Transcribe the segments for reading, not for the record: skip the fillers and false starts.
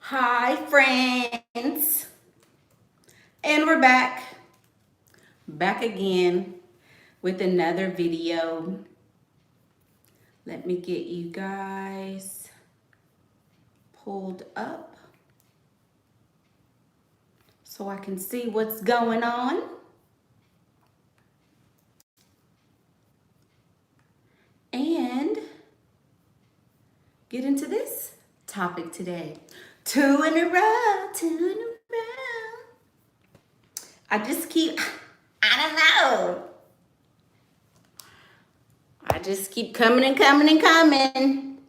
Hi, friends, and we're back again with another video. Let me get you guys pulled up so I can see what's going on and get into this topic today. Two in a row, two in a row. I don't know. I just keep coming and coming and coming.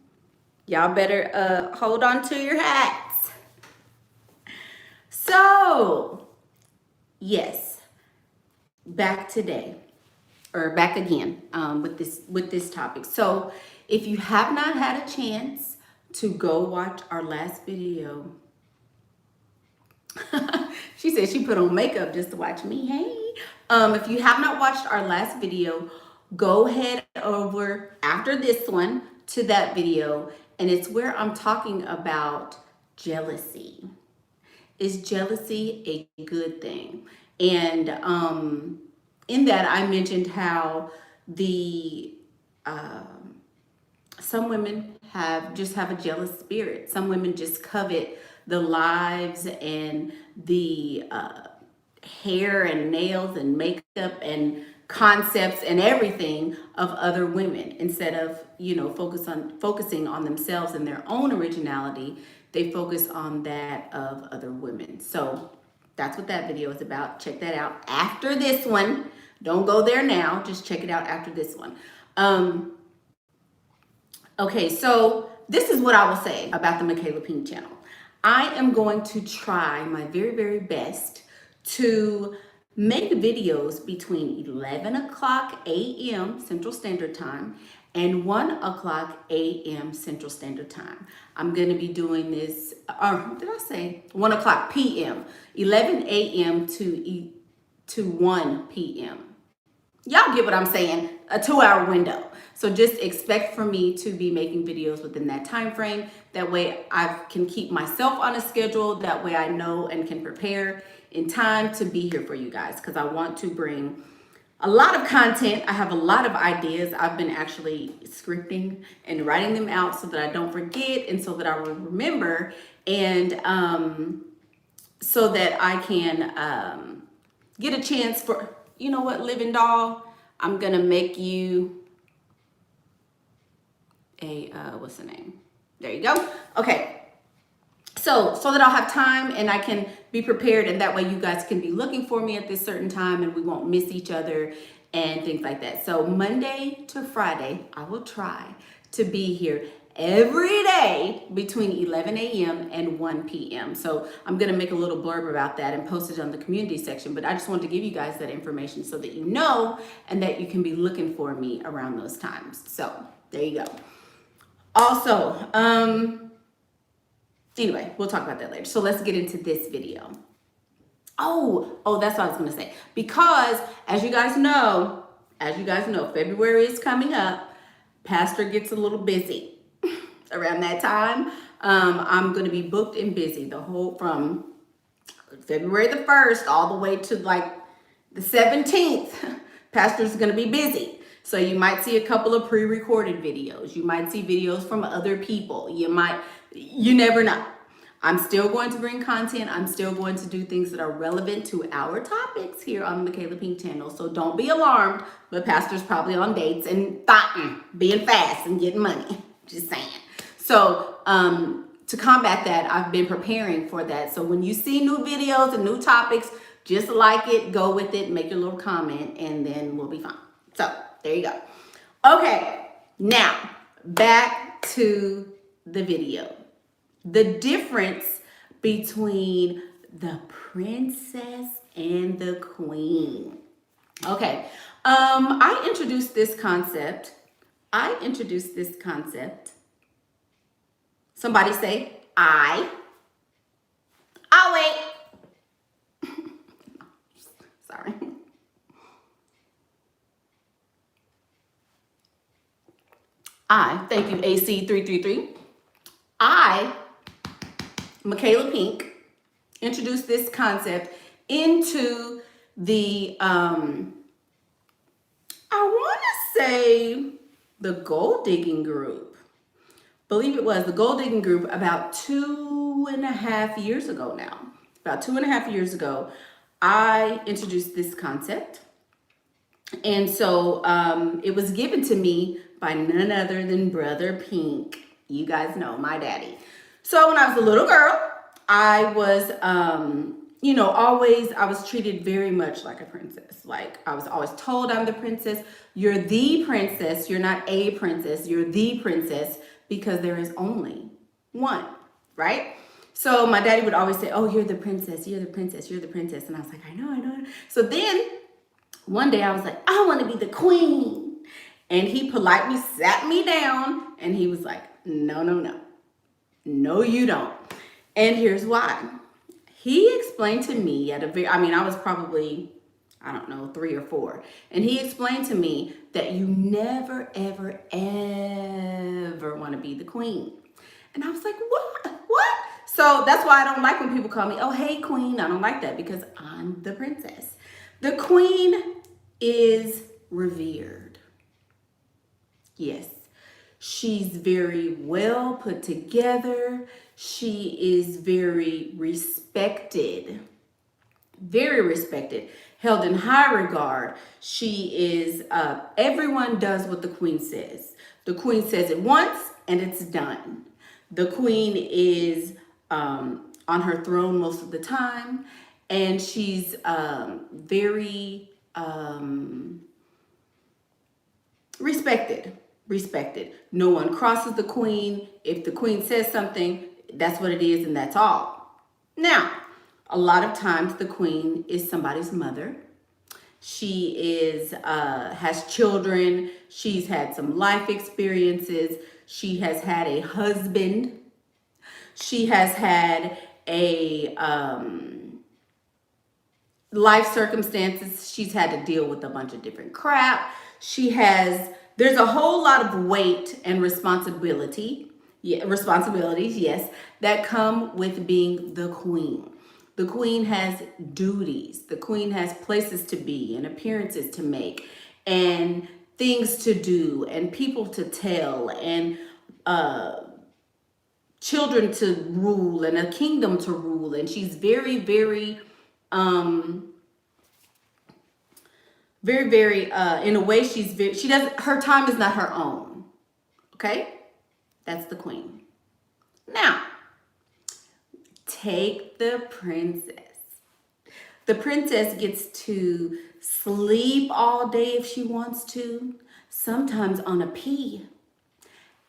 Y'all better hold on to your hats. So, yes, back today or back again with this topic. So, if you have not had a chance to go watch our last video, she said she put on makeup just to watch me. Hey, if you have not watched our last video, go head over after this one to that video, and it's where I'm talking about jealousy. Is jealousy a good thing? And in that, I mentioned how the some women have a jealous spirit. Some women just covet the lives and the hair and nails and makeup and concepts and everything of other women instead of focusing on themselves and their own originality. They focus on that of other women. So that's what that video is about. Check that out after this one. Don't go there now, just check it out after this one. Okay, so this is what I will say about the Michaela Pink channel. I am going to try my very, very best to make videos between 11 o'clock a.m. Central Standard Time and 1 o'clock a.m. Central Standard Time. I'm going to be doing this, or did I say 1 o'clock p.m., 11 a.m. to 1 p.m. Y'all get what I'm saying? A 2-hour window. So just expect for me to be making videos within that time frame. That way I can keep myself on a schedule. That way I know and can prepare in time to be here for you guys, because I want to bring a lot of content. I have a lot of ideas. I've been actually scripting and writing them out so that I don't forget and so that I will remember, and so that I can get a chance for, you know what, Living Doll, I'm gonna make you a, what's the name? There you go. Okay. So that I'll have time and I can be prepared, and that way you guys can be looking for me at this certain time and we won't miss each other and things like that. So Monday to Friday, I will try to be here every day between 11 a.m. and 1 p.m. So I'm going to make a little blurb about that and post it on the community section, but I just wanted to give you guys that information so that you know and that you can be looking for me around those times. So there you go. Also, anyway, we'll talk about that later. So let's get into this video. Oh, that's what I was gonna say. Because as you guys know, February is coming up. Pastor gets a little busy around that time. I'm gonna be booked and busy from February the 1st all the way to like the 17th. Pastor's gonna be busy. So you might see a couple of pre-recorded videos. You might see videos from other people. You never know. I'm still going to bring content. I'm still going to do things that are relevant to our topics here on the Michaela Pink channel. So don't be alarmed, but Pastor's probably on dates and being fast and getting money. Just saying. So to combat that, I've been preparing for that. So when you see new videos and new topics, just like it, go with it, make your little comment, and then we'll be fine. So there you go. Okay, now back to the video. The difference between the princess and the queen. Okay, I introduced this concept. Somebody say, I'll wait. Sorry. Thank you, AC333. Michaela Pink introduced this concept into the, I want to say the gold digging group. Believe it was the gold digging group about 2.5 years ago now. About 2.5 years ago, I introduced this concept. And so it was given to me by none other than Brother Pink. You guys know, my daddy. So when I was a little girl, I was, you know, I was treated very much like a princess. Like, I was always told I'm the princess. You're the princess. You're not a princess. You're the princess, because there is only one, right? So my daddy would always say, oh, you're the princess. You're the princess. You're the princess. And I was like, I know, I know. So then one day I was like, I want to be the queen. And he politely sat me down and he was like, no, no, no. No, you don't. And here's why. He explained to me I was probably, I don't know, 3 or 4. And he explained to me that you never, ever, ever want to be the queen. And I was like, what? What? So that's why I don't like when people call me, oh, hey, queen. I don't like that, because I'm the princess. The queen is revered. Yes. She's very well put together. She is very respected, held in high regard. She is, everyone does what the queen says. The queen says it once and it's done. The queen is on her throne most of the time, and she's very respected. No one crosses the queen. If the queen says something, that's what it is, and that's all. Now, a lot of times the queen is somebody's mother. She is has children. She's had some life experiences. She has had a husband. She has had a life circumstances. She's had to deal with a bunch of different crap. There's a whole lot of weight and responsibilities, yes, that come with being the queen. The queen has duties. The queen has places to be and appearances to make and things to do and people to tell and children to rule and a kingdom to rule. And she's very, very, in a way, her time is not her own. Okay? That's the queen. Now, take the princess. The princess gets to sleep all day if she wants to, sometimes on a pea.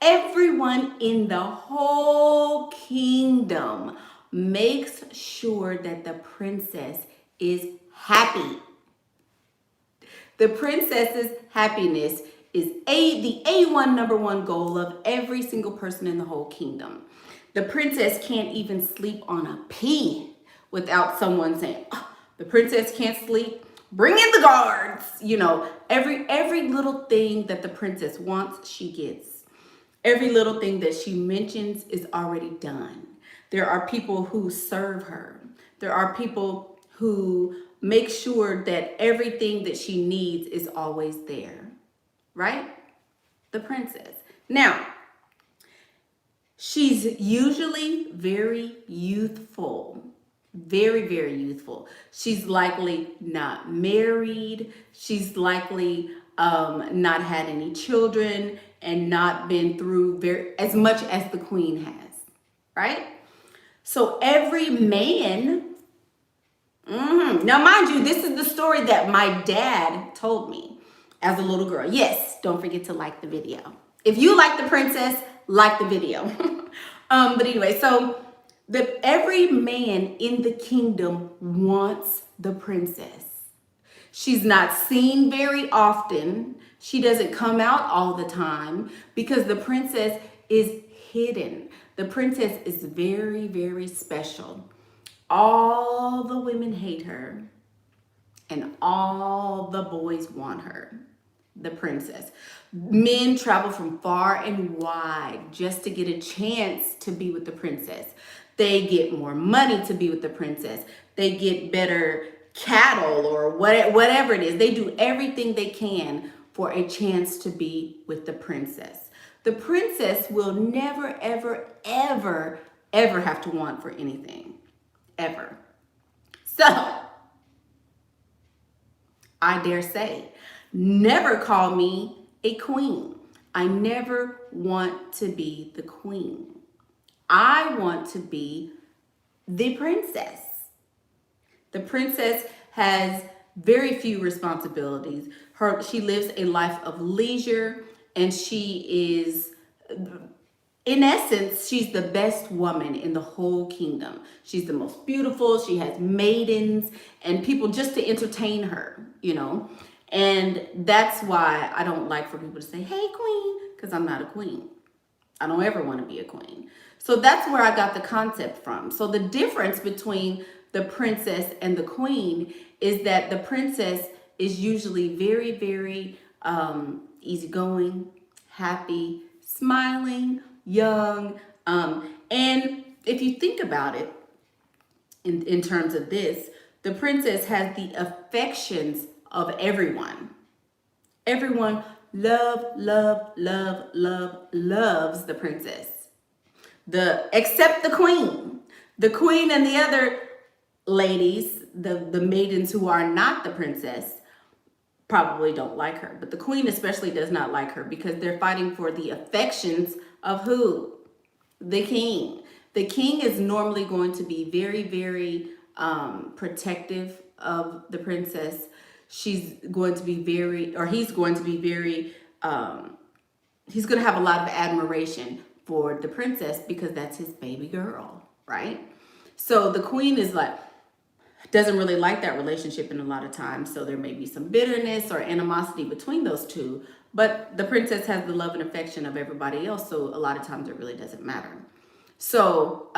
Everyone in the whole kingdom makes sure that the princess is happy. The princess's happiness is the A1 number 1 goal of every single person in the whole kingdom. The princess can't even sleep on a pea without someone saying, oh, the princess can't sleep. Bring in the guards. You know, every little thing that the princess wants, she gets. Every little thing that she mentions is already done. There are people who serve her. There are people who make sure that everything that she needs is always there, right? The princess. Now, she's usually very youthful, very, very youthful. She's likely not married. She's likely not had any children and not been through as much as the queen has, right? So every man, now mind you, this is the story that my dad told me as a little girl. Yes, don't forget to like the video. If you like the princess, like the video. But anyway, so every man in the kingdom wants the princess. She's not seen very often. She doesn't come out all the time because the princess is hidden. The princess is very, very special. All the women hate her and all the boys want her, the princess. Men travel from far and wide just to get a chance to be with the princess. They get more money to be with the princess. They get better cattle or whatever it is. They do everything they can for a chance to be with the princess. The princess will never, ever, ever, ever have to want for anything. Ever. So, I dare say, never call me a queen. I never want to be the queen. I want to be the princess. The princess has very few responsibilities. She lives a life of leisure, and she is, in essence, she's the best woman in the whole kingdom. She's the most beautiful. She has maidens and people just to entertain her, you know. And that's why I don't like for people to say, hey, queen, because I'm not a queen. I don't ever want to be a queen. So that's where I got the concept from. So the difference between the princess and the queen is that the princess is usually very, very easygoing, happy, smiling, young. And if you think about it, in terms of this, the princess has the affections of everyone. Everyone loves the princess. Except the queen. The queen and the other ladies, the maidens who are not the princess, probably don't like her. But the queen especially does not like her because they're fighting for the affections of who? The king. The king is normally going to be very, very protective of the princess. She's going to be very, or he's going to be very, he's going to have a lot of admiration for the princess because that's his baby girl, right? So the queen is like, doesn't really like that relationship in a lot of times. So there may be some bitterness or animosity between those two. But the princess has the love and affection of everybody else. So a lot of times it really doesn't matter. So,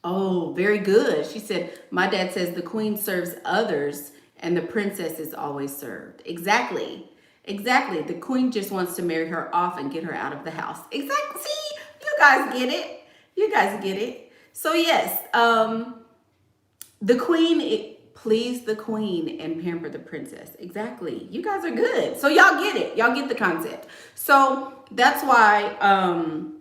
oh, very good. She said, my dad says the queen serves others and the princess is always served. Exactly. Exactly. The queen just wants to marry her off and get her out of the house. Exactly. See, you guys get it. You guys get it. So yes, the queen, please the queen and pamper the princess. Exactly. You guys are good. So y'all get it. Y'all get the concept. So that's why, and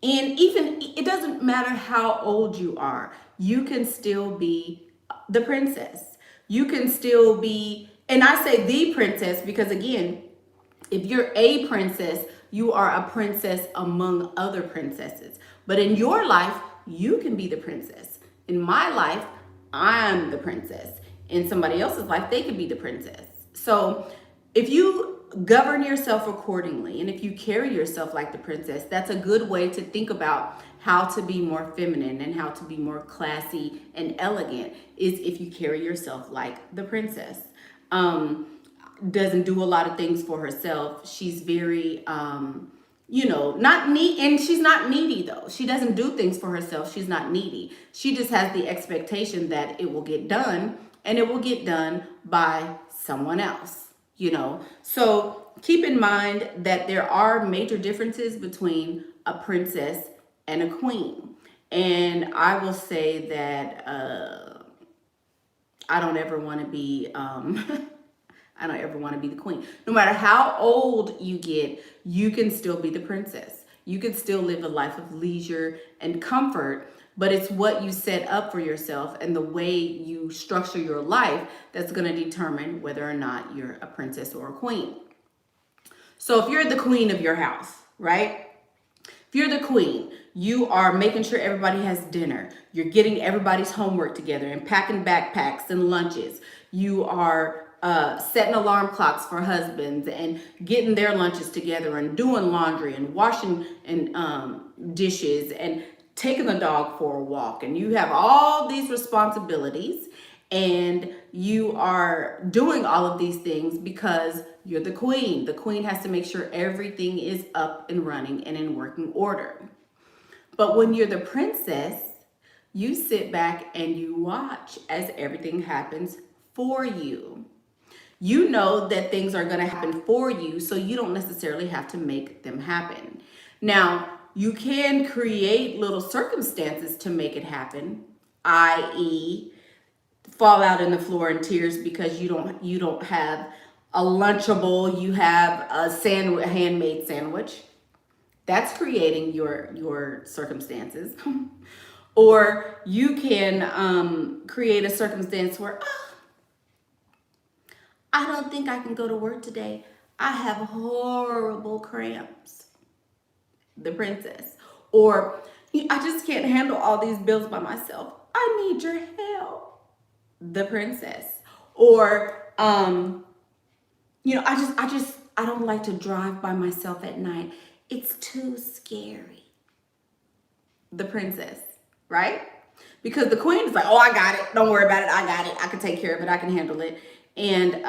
even it doesn't matter how old you are, you can still be the princess. You can still be, and I say the princess because again, if you're a princess, you are a princess among other princesses. But in your life, you can be the princess. In my life, I'm the princess. In somebody else's life, they could be the princess. So if you govern yourself accordingly, and if you carry yourself like the princess, that's a good way to think about how to be more feminine and how to be more classy and elegant, is if you carry yourself like the princess. Doesn't do a lot of things for herself. She's very, not neat, and she's not needy though. She doesn't do things for herself. She's not needy. She just has the expectation that it will get done, and it will get done by someone else, So keep in mind that there are major differences between a princess and a queen. And I will say that I don't ever want to be I don't ever want to be the queen. No matter how old you get, you can still be the princess. You can still live a life of leisure and comfort, but it's what you set up for yourself and the way you structure your life that's going to determine whether or not you're a princess or a queen. So if you're the queen of your house, right? If you're the queen, you are making sure everybody has dinner. You're getting everybody's homework together and packing backpacks and lunches. You are setting alarm clocks for husbands and getting their lunches together and doing laundry and washing and dishes and taking the dog for a walk. And you have all these responsibilities and you are doing all of these things because you're the queen. The queen has to make sure everything is up and running and in working order. But when you're the princess, you sit back and you watch as everything happens for you. You know that things are going to happen for you, so you don't necessarily have to make them happen. Now, you can create little circumstances to make it happen, i.e., fall out in the floor in tears because you don't have a Lunchable, you have a sandwich, handmade sandwich. That's creating your circumstances. Or you can create a circumstance where, oh, I don't think I can go to work today. I have horrible cramps. The princess. Or I just can't handle all these bills by myself. I need your help. The princess. Or I don't like to drive by myself at night. It's too scary. The princess, right? Because the queen is like, oh, I got it. Don't worry about it. I got it. I can take care of it. I can handle it. And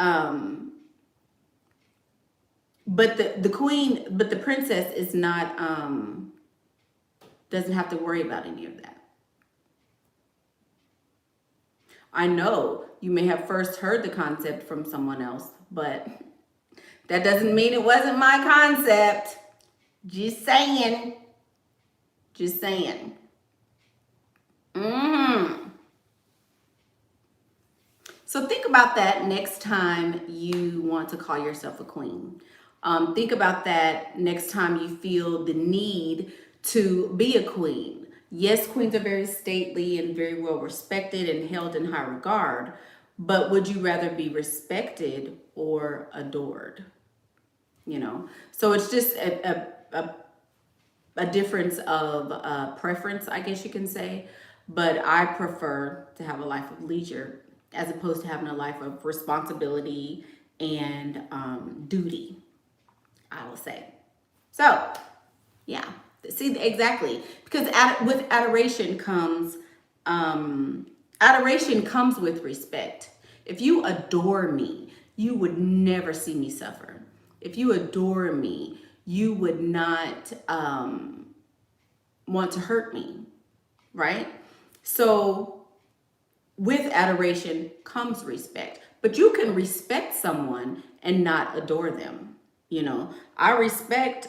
but the princess is not doesn't have to worry about any of that. I know you may have first heard the concept from someone else, but that doesn't mean it wasn't my concept. Just saying. Just saying. So think about that next time you want to call yourself a queen. Think about that next time you feel the need to be a queen. Yes, queens are very stately and very well respected and held in high regard, but would you rather be respected or adored? You know, so it's just a difference of preference, I guess you can say. But I prefer to have a life of leisure as opposed to having a life of responsibility and duty, I will say. So, yeah, see, exactly. Because with adoration comes with respect. If you adore me, you would never see me suffer. If you adore me, you would not want to hurt me, right? So with adoration comes respect. But you can respect someone and not adore them. You know, I respect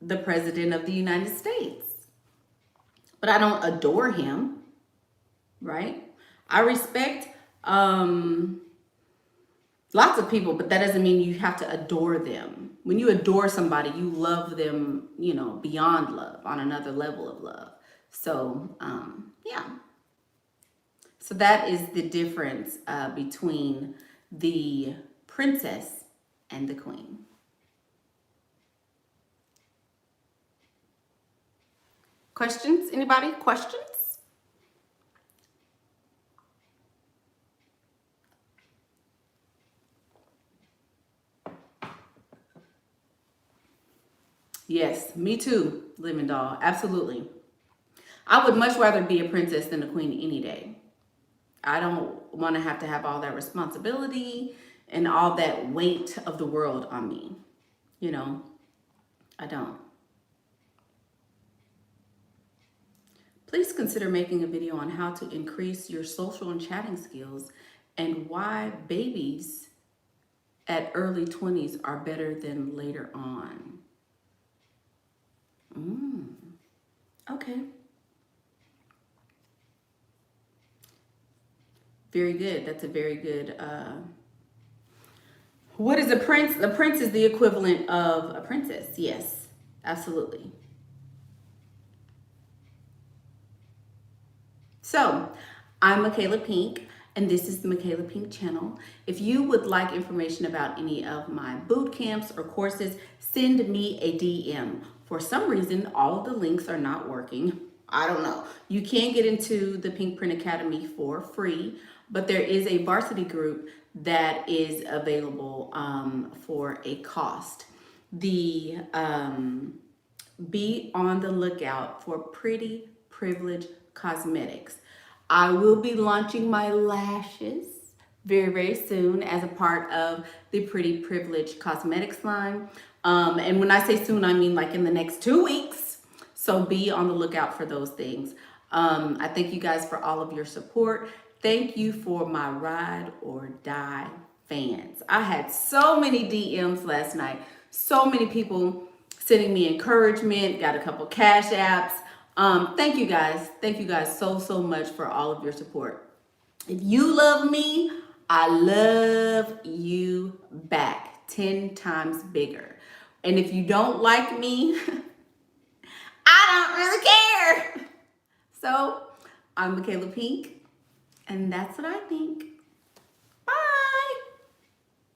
the President of the United States, but I don't adore him, right? I respect lots of people, but that doesn't mean you have to adore them. When you adore somebody, you love them, you know, beyond love, on another level of love. So, yeah. So that is the difference between the princess and the queen. Questions? Anybody? Questions? Yes, me too, Living Doll. Absolutely. I would much rather be a princess than a queen any day. I don't want to have all that responsibility and all that weight of the world on me. You know, I don't. Please consider making a video on how to increase your social and chatting skills and why babies at early 20s are better than later on. Okay. Very good. That's a very good. What is a prince? A prince is the equivalent of a princess. Yes, absolutely. So, I'm Michaela Pink, and this is the Michaela Pink channel. If you would like information about any of my boot camps or courses, send me a DM. For some reason, all of the links are not working. I don't know. You can get into the PinkPrint Academy for free, but there is a varsity group that is available for a cost. Be on the lookout for Pretty Privilege Cosmetics. I will be launching my lashes very, very soon as a part of the Pretty Privilege Cosmetics line. And when I say soon, I mean like in the next 2 weeks. So be on the lookout for those things. I thank you guys for all of your support. Thank you for my ride or die fans. I had so many DMs last night. So many people sending me encouragement, got a couple cash apps. Thank you guys. Thank you guys so much for all of your support. If you love me, I love you back 10 times bigger. And if you don't like me, I don't really care. So I'm Michaela Pink, and that's what I think.